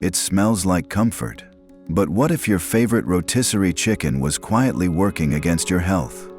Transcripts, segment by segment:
It smells like comfort. But what if your favorite rotisserie chicken was quietly working against your health?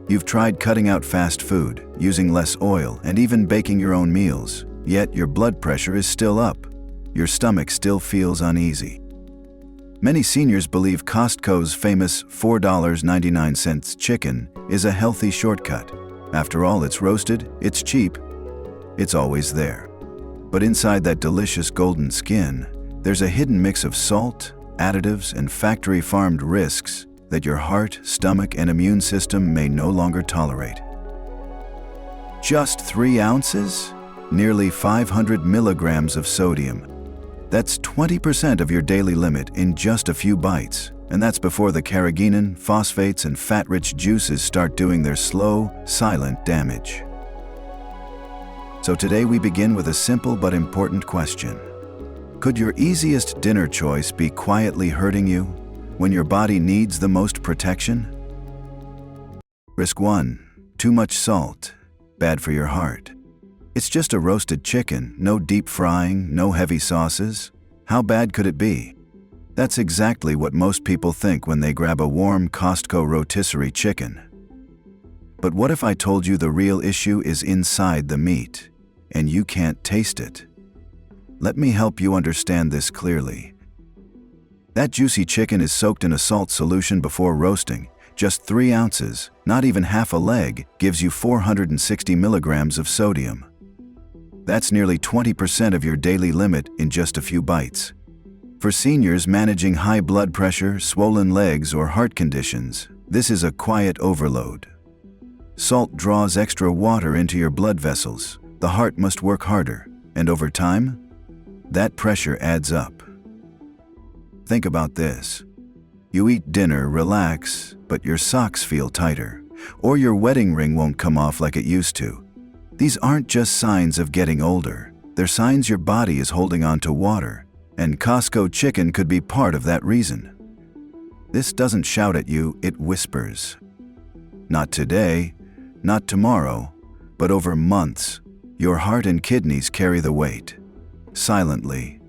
You've tried cutting out fast food, using less oil, and even baking your own meals, yet your blood pressure is still up. Your stomach still feels uneasy. Many seniors believe Costco's famous $4.99 chicken is a healthy shortcut. After all, it's roasted, it's cheap, it's always there. But inside that delicious golden skin, there's a hidden mix of salt, additives, and factory-farmed risks that your heart, stomach, and immune system may no longer tolerate. Just 3 ounces? Nearly 500 milligrams of sodium. That's 20% of your daily limit in just a few bites, and that's before the carrageenan, phosphates, and fat-rich juices start doing their slow, silent damage. So today we begin with a simple but important question. Could your easiest dinner choice be quietly hurting you when your body needs the most protection? Risk 1. Too much salt. Bad for your heart. It's just a roasted chicken, no deep frying, no heavy sauces. How bad could it be? That's exactly what most people think when they grab a warm Costco rotisserie chicken. But what if I told you the real issue is inside the meat, and you can't taste it? Let me help you understand this clearly. That juicy chicken is soaked in a salt solution before roasting. Just 3 ounces, not even half a leg, gives you 460 milligrams of sodium. That's nearly 20% of your daily limit in just a few bites. For seniors managing high blood pressure, swollen legs, or heart conditions, this is a quiet overload. Salt draws extra water into your blood vessels. The heart must work harder, and over time, that pressure adds up. Think about this. You eat dinner, relax, but your socks feel tighter, or your wedding ring won't come off like it used to. These aren't just signs of getting older. They're signs your body is holding on to water, and Costco chicken could be part of that reason. This doesn't shout at you, it whispers. Not today, not tomorrow, but over months, your heart and kidneys carry the weight, silently,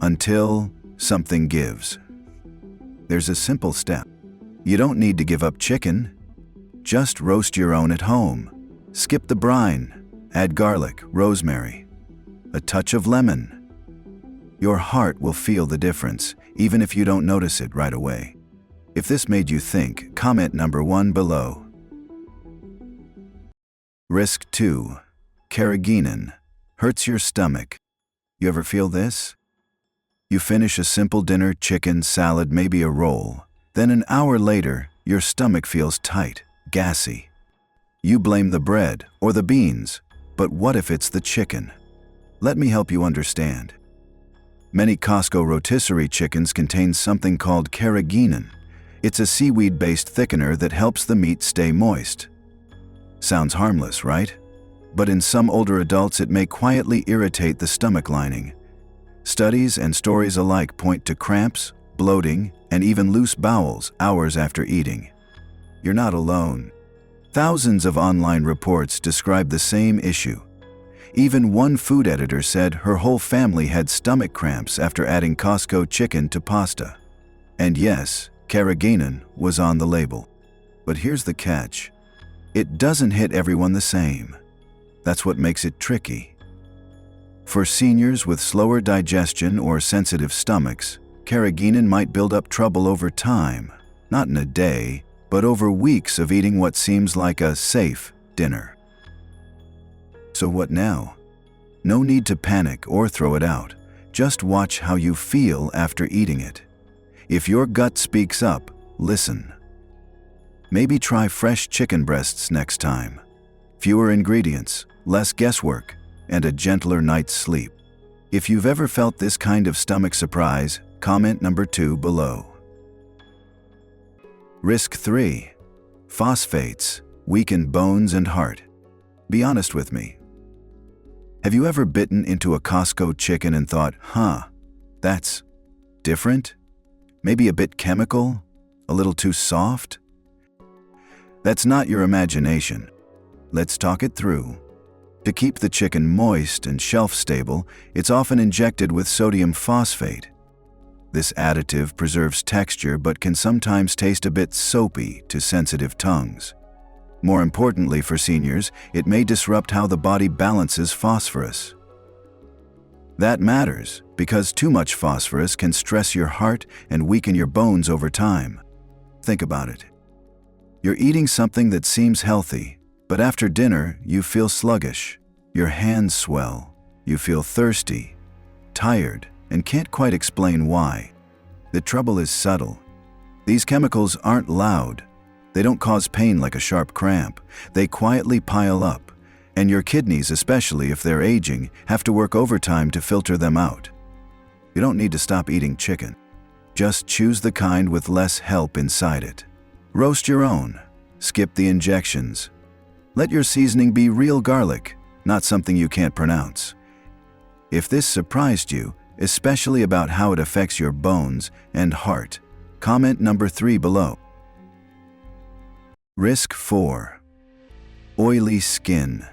until something gives. There's a simple step. You don't need to give up chicken. Just roast your own at home. Skip the brine. Add garlic, rosemary, a touch of lemon. Your heart will feel the difference, even if you don't notice it right away. If this made you think, comment number 1 below. Risk 2. Carrageenan. Hurts your stomach. You ever feel this? You finish a simple dinner, chicken, salad, maybe a roll. Then an hour later, your stomach feels tight, gassy. You blame the bread or the beans, but what if it's the chicken? Let me help you understand. Many Costco rotisserie chickens contain something called carrageenan. It's a seaweed-based thickener that helps the meat stay moist. Sounds harmless, right? But in some older adults it may quietly irritate the stomach lining. Studies and stories alike point to cramps, bloating, and even loose bowels hours after eating. You're not alone. Thousands of online reports describe the same issue. Even one food editor said her whole family had stomach cramps after adding Costco chicken to pasta. And yes, carrageenan was on the label. But here's the catch. It doesn't hit everyone the same. That's what makes it tricky. For seniors with slower digestion or sensitive stomachs, carrageenan might build up trouble over time, not in a day, but over weeks of eating what seems like a safe dinner. So what now? No need to panic or throw it out. Just watch how you feel after eating it. If your gut speaks up, listen. Maybe try fresh chicken breasts next time. Fewer ingredients, less guesswork, and a gentler night's sleep. If you've ever felt this kind of stomach surprise, comment number 2 below. Risk 3. Phosphates weaken bones and heart. Be honest with me. Have you ever bitten into a Costco chicken and thought, that's different? Maybe a bit chemical? A little too soft? That's not your imagination. Let's talk it through. To keep the chicken moist and shelf-stable, it's often injected with sodium phosphate. This additive preserves texture but can sometimes taste a bit soapy to sensitive tongues. More importantly for seniors, it may disrupt how the body balances phosphorus. That matters because too much phosphorus can stress your heart and weaken your bones over time. Think about it. You're eating something that seems healthy, but after dinner you feel sluggish. Your hands swell, you feel thirsty, tired, and can't quite explain why. The trouble is subtle. These chemicals aren't loud. They don't cause pain like a sharp cramp. They quietly pile up, and your kidneys, especially if they're aging, have to work overtime to filter them out. You don't need to stop eating chicken. Just choose the kind with less help inside it. Roast your own. Skip the injections. Let your seasoning be real garlic, not something you can't pronounce. If this surprised you, especially about how it affects your bones and heart, comment number 3 below. Risk 4. Oily skin.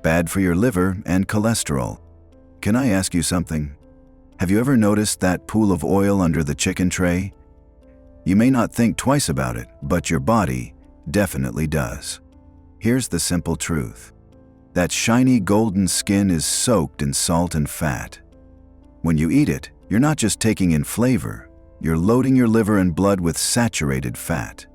Bad for your liver and cholesterol. Can I ask you something? Have you ever noticed that pool of oil under the chicken tray? You may not think twice about it, but your body definitely does. Here's the simple truth. That shiny golden skin is soaked in salt and fat. When you eat it, you're not just taking in flavor, you're loading your liver and blood with saturated fat.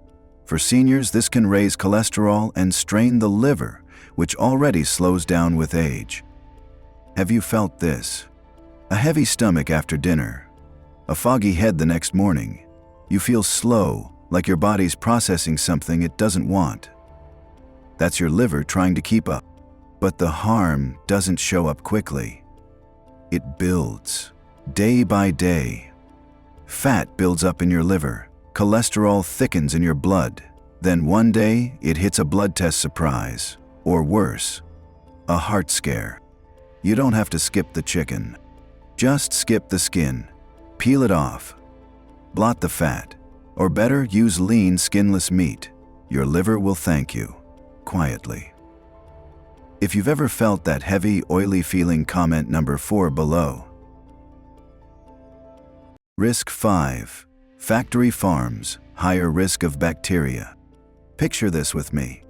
For seniors, this can raise cholesterol and strain the liver, which already slows down with age. Have you felt this? A heavy stomach after dinner, a foggy head the next morning. You feel slow, like your body's processing something it doesn't want. That's your liver trying to keep up. But the harm doesn't show up quickly. It builds, day by day. Fat builds up in your liver, cholesterol thickens in your blood. Then one day, it hits a blood test surprise, or worse, a heart scare. You don't have to skip the chicken. Just skip the skin, peel it off, blot the fat, or better, use lean, skinless meat. Your liver will thank you, quietly. If you've ever felt that heavy, oily feeling, comment number 4 below. Risk 5. Factory farms, higher risk of bacteria. Picture this with me.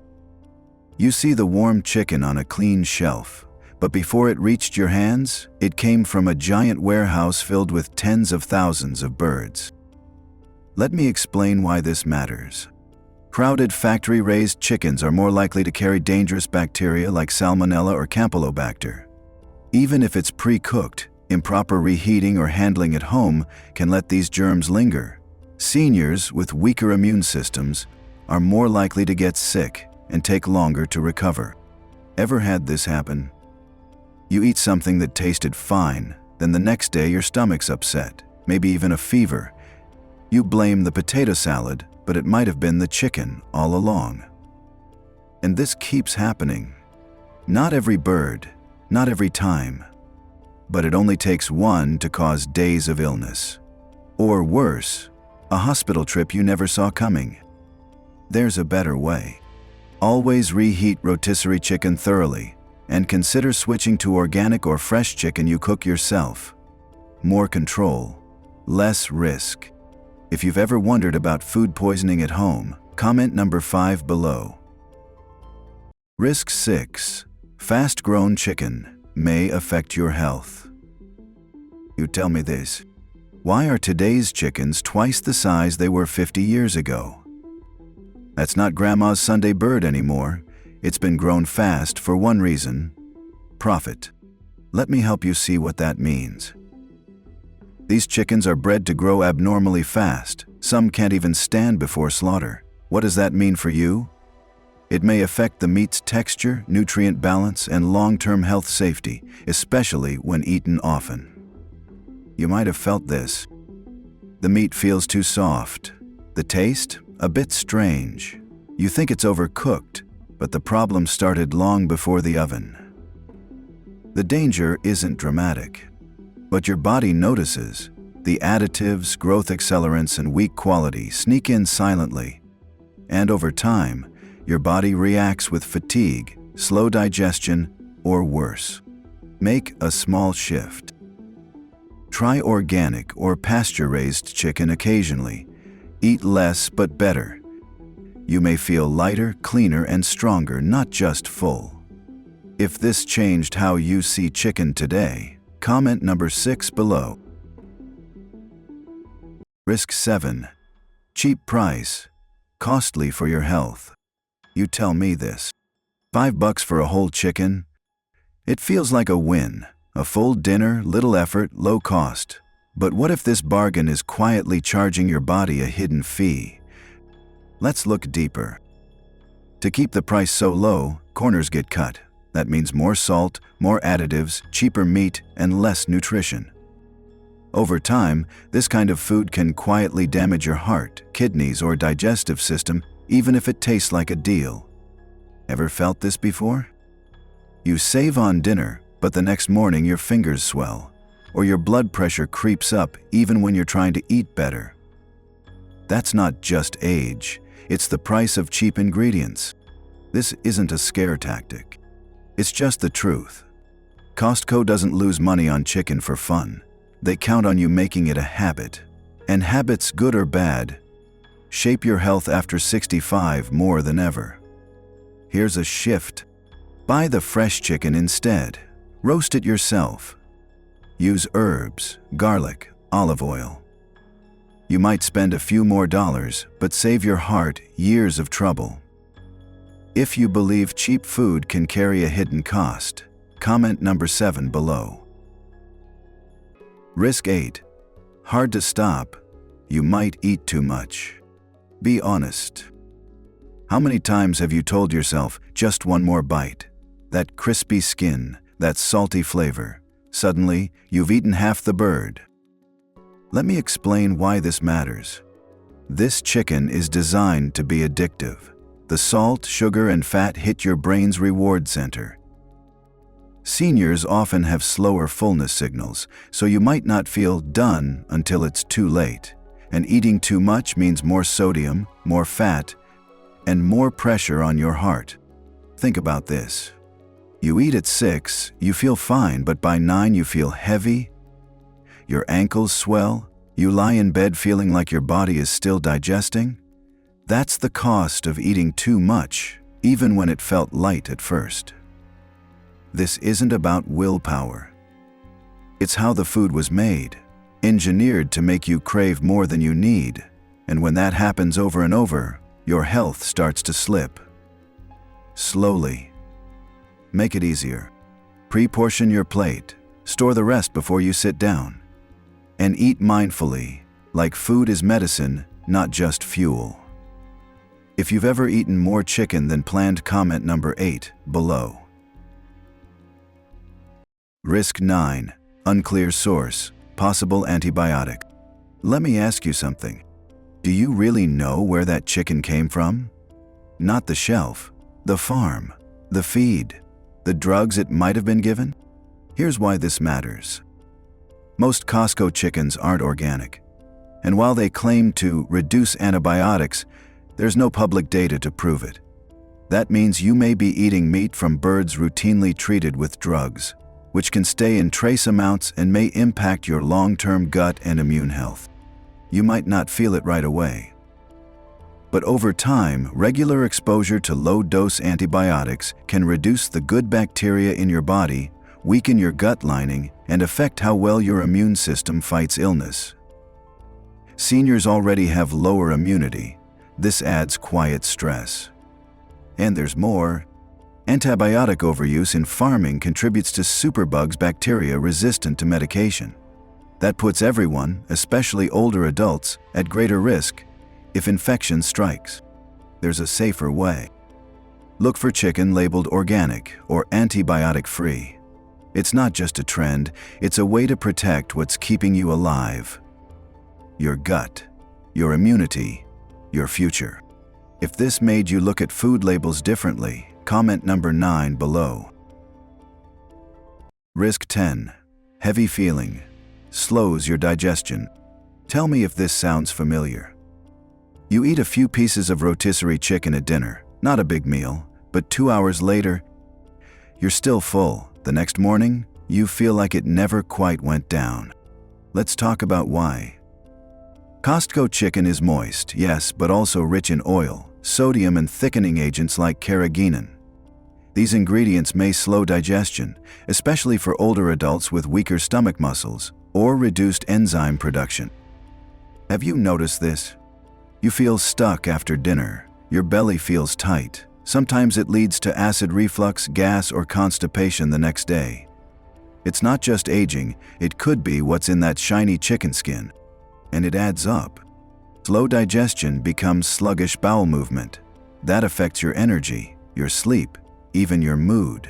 You see the warm chicken on a clean shelf, but before it reached your hands, it came from a giant warehouse filled with tens of thousands of birds. Let me explain why this matters. Crowded factory-raised chickens are more likely to carry dangerous bacteria like Salmonella or Campylobacter. Even if it's pre-cooked, improper reheating or handling at home can let these germs linger. Seniors with weaker immune systems are more likely to get sick and take longer to recover. Ever had this happen? You eat something that tasted fine, then the next day your stomach's upset, maybe even a fever. You blame the potato salad, but it might have been the chicken all along. And this keeps happening. Not every bird, not every time. But it only takes one to cause days of illness. Or worse, a hospital trip you never saw coming. There's a better way. Always reheat rotisserie chicken thoroughly, and consider switching to organic or fresh chicken you cook yourself. More control, less risk. If you've ever wondered about food poisoning at home, comment number 5 below. Risk 6. Fast-grown chicken may affect your health. You tell me this. Why are today's chickens twice the size they were 50 years ago? That's not Grandma's Sunday bird anymore. It's been grown fast for one reason: profit. Let me help you see what that means. These chickens are bred to grow abnormally fast. Some can't even stand before slaughter. What does that mean for you? It may affect the meat's texture, nutrient balance, and long-term health safety, especially when eaten often. You might have felt this. The meat feels too soft. The taste, a bit strange. You think it's overcooked, but the problem started long before the oven. The danger isn't dramatic, but your body notices. The additives, growth accelerants, and weak quality sneak in silently. And over time, your body reacts with fatigue, slow digestion, or worse. Make a small shift. Try organic or pasture-raised chicken occasionally. Eat less but better. You may feel lighter, cleaner, and stronger, not just full. If this changed how you see chicken today, comment number 6 below. Risk 7. Cheap price. Costly for your health. You tell me this. $5 for a whole chicken? It feels like a win. A full dinner, little effort, low cost. But what if this bargain is quietly charging your body a hidden fee? Let's look deeper. To keep the price so low, corners get cut. That means more salt, more additives, cheaper meat, and less nutrition. Over time, this kind of food can quietly damage your heart, kidneys, or digestive system, even if it tastes like a deal. Ever felt this before? You save on dinner, but the next morning your fingers swell, or your blood pressure creeps up even when you're trying to eat better. That's not just age, it's the price of cheap ingredients. This isn't a scare tactic. It's just the truth. Costco doesn't lose money on chicken for fun. They count on you making it a habit. And habits, good or bad, shape your health after 65 more than ever. Here's a shift. Buy the fresh chicken instead. Roast it yourself. Use herbs, garlic, olive oil. You might spend a few more dollars, but save your heart years of trouble. If you believe cheap food can carry a hidden cost, comment number 7 below. Risk 8. Hard to stop. You might eat too much. Be honest. How many times have you told yourself, just one more bite? That crispy skin, that salty flavor. Suddenly, you've eaten half the bird. Let me explain why this matters. This chicken is designed to be addictive. The salt, sugar, and fat hit your brain's reward center. Seniors often have slower fullness signals, so you might not feel done until it's too late. And eating too much means more sodium, more fat, and more pressure on your heart. Think about this. You eat at 6, you feel fine, but by 9 you feel heavy. Your ankles swell. You lie in bed feeling like your body is still digesting. That's the cost of eating too much, even when it felt light at first. This isn't about willpower. It's how the food was made, engineered to make you crave more than you need. And when that happens over and over, your health starts to slip. Slowly. Make it easier. Pre-portion your plate. Store the rest before you sit down. And eat mindfully, like food is medicine, not just fuel. If you've ever eaten more chicken than planned, comment number 8 below. Risk 9. Unclear source. Possible antibiotic. Let me ask you something. Do you really know where that chicken came from? Not the shelf, the farm, the feed, the drugs it might have been given? Here's why this matters. Most Costco chickens aren't organic. And while they claim to reduce antibiotics, there's no public data to prove it. That means you may be eating meat from birds routinely treated with drugs, which can stay in trace amounts and may impact your long-term gut and immune health. You might not feel it right away. But over time, regular exposure to low-dose antibiotics can reduce the good bacteria in your body, weaken your gut lining, and affect how well your immune system fights illness. Seniors already have lower immunity. This adds quiet stress. And there's more. Antibiotic overuse in farming contributes to superbugs bacteria resistant to medication. That puts everyone, especially older adults, at greater risk if infection strikes. There's a safer way. Look for chicken labeled organic or antibiotic-free. It's not just a trend, it's a way to protect what's keeping you alive. Your gut, your immunity, your future. If this made you look at food labels differently, comment number 9 below. Risk 10. Heavy feeling. Slows your digestion. Tell me if this sounds familiar. You eat a few pieces of rotisserie chicken at dinner, not a big meal, but 2 hours later, You're still full. The next morning, you feel like it never quite went down. Let's talk about why. Costco chicken is moist, yes, but also rich in oil, sodium, and thickening agents like carrageenan. These ingredients may slow digestion, especially for older adults with weaker stomach muscles or reduced enzyme production. Have you noticed this? You feel stuck after dinner. Your belly feels tight. Sometimes it leads to acid reflux, gas, or constipation the next day. It's not just aging, it could be what's in that shiny chicken skin. And it adds up. Slow digestion becomes sluggish bowel movement. That affects your energy, your sleep, even your mood.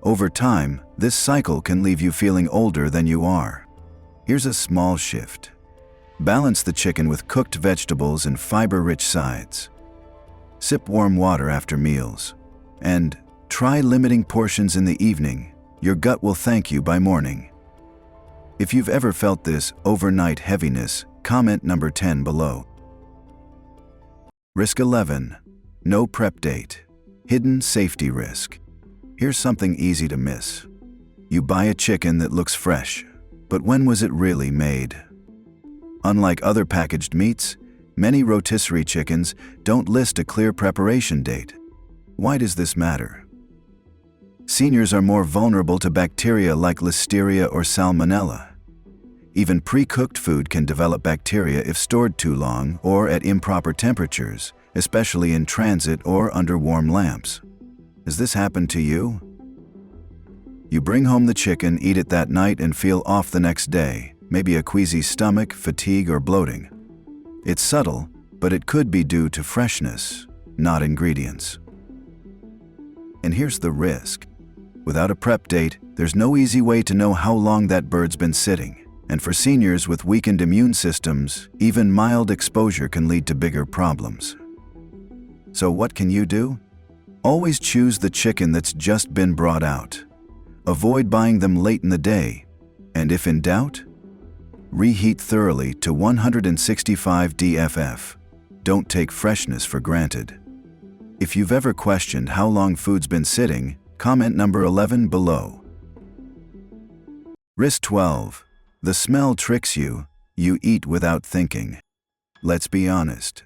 Over time, this cycle can leave you feeling older than you are. Here's a small shift. Balance the chicken with cooked vegetables and fiber-rich sides. Sip warm water after meals. And try limiting portions in the evening. Your gut will thank you by morning. If you've ever felt this overnight heaviness, comment number 10 below. Risk 11. No prep date. Hidden safety risk. Here's something easy to miss. You buy a chicken that looks fresh, but when was it really made? Unlike other packaged meats, many rotisserie chickens don't list a clear preparation date. Why does this matter? Seniors are more vulnerable to bacteria like Listeria or Salmonella. Even pre-cooked food can develop bacteria if stored too long or at improper temperatures, especially in transit or under warm lamps. Has this happened to you? You bring home the chicken, eat it that night, and feel off the next day, maybe a queasy stomach, fatigue, or bloating. It's subtle, but it could be due to freshness, not ingredients. And here's the risk. Without a prep date, there's no easy way to know how long that bird's been sitting. And for seniors with weakened immune systems, even mild exposure can lead to bigger problems. So what can you do? Always choose the chicken that's just been brought out. Avoid buying them late in the day. And if in doubt, reheat thoroughly to 165 dff. Don't take freshness for granted. If you've ever questioned how long food's been sitting, comment number 11 below. Risk 12. The smell tricks you. You eat without thinking. Let's be honest.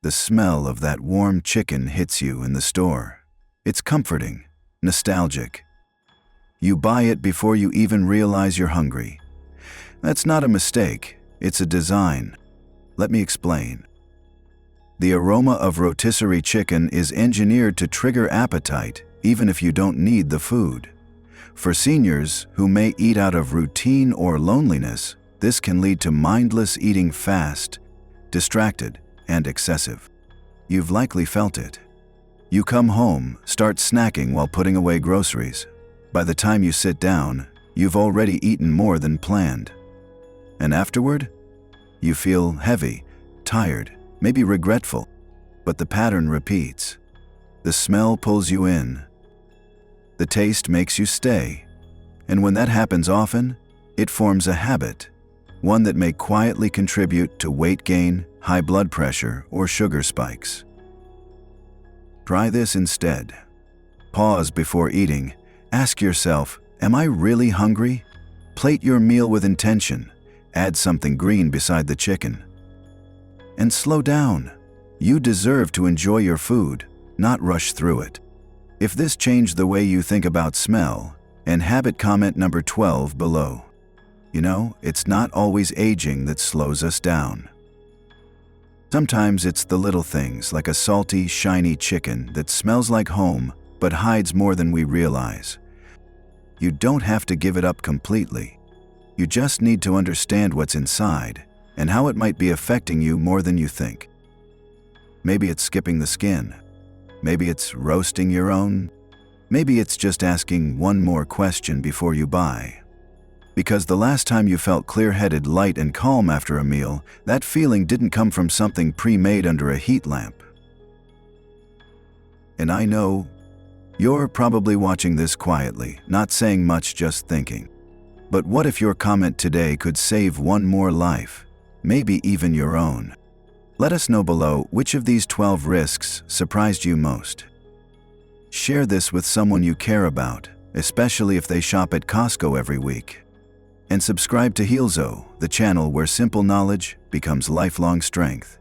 The smell of that warm chicken hits you in the store. It's comforting, nostalgic. You buy it before you even realize you're hungry. That's not a mistake, it's a design. Let me explain. The aroma of rotisserie chicken is engineered to trigger appetite even if you don't need the food. For seniors who may eat out of routine or loneliness, this can lead to mindless eating, fast, distracted, and excessive. You've likely felt it. You come home, start snacking while putting away groceries. By the time you sit down, you've already eaten more than planned. And afterward, you feel heavy, tired, maybe regretful, but the pattern repeats. The smell pulls you in. The taste makes you stay. And when that happens often, it forms a habit, one that may quietly contribute to weight gain, high blood pressure, or sugar spikes. Try this instead. Pause before eating. Ask yourself, am I really hungry? Plate your meal with intention. Add something green beside the chicken. And slow down. You deserve to enjoy your food, not rush through it. If this changed the way you think about smell, and habit, comment number 12 below. You know, it's not always aging that slows us down. Sometimes it's the little things like a salty, shiny chicken that smells like home but hides more than we realize. You don't have to give it up completely. You just need to understand what's inside and how it might be affecting you more than you think. Maybe it's skipping the skin. Maybe it's roasting your own. Maybe it's just asking one more question before you buy. Because the last time you felt clear-headed, light, and calm after a meal, that feeling didn't come from something pre-made under a heat lamp. And I know you're probably watching this quietly, not saying much, just thinking. But what if your comment today could save one more life, maybe even your own? Let us know below which of these 12 risks surprised you most. Share this with someone you care about, especially if they shop at Costco every week. And subscribe to HEALZO, the channel where simple knowledge becomes lifelong strength.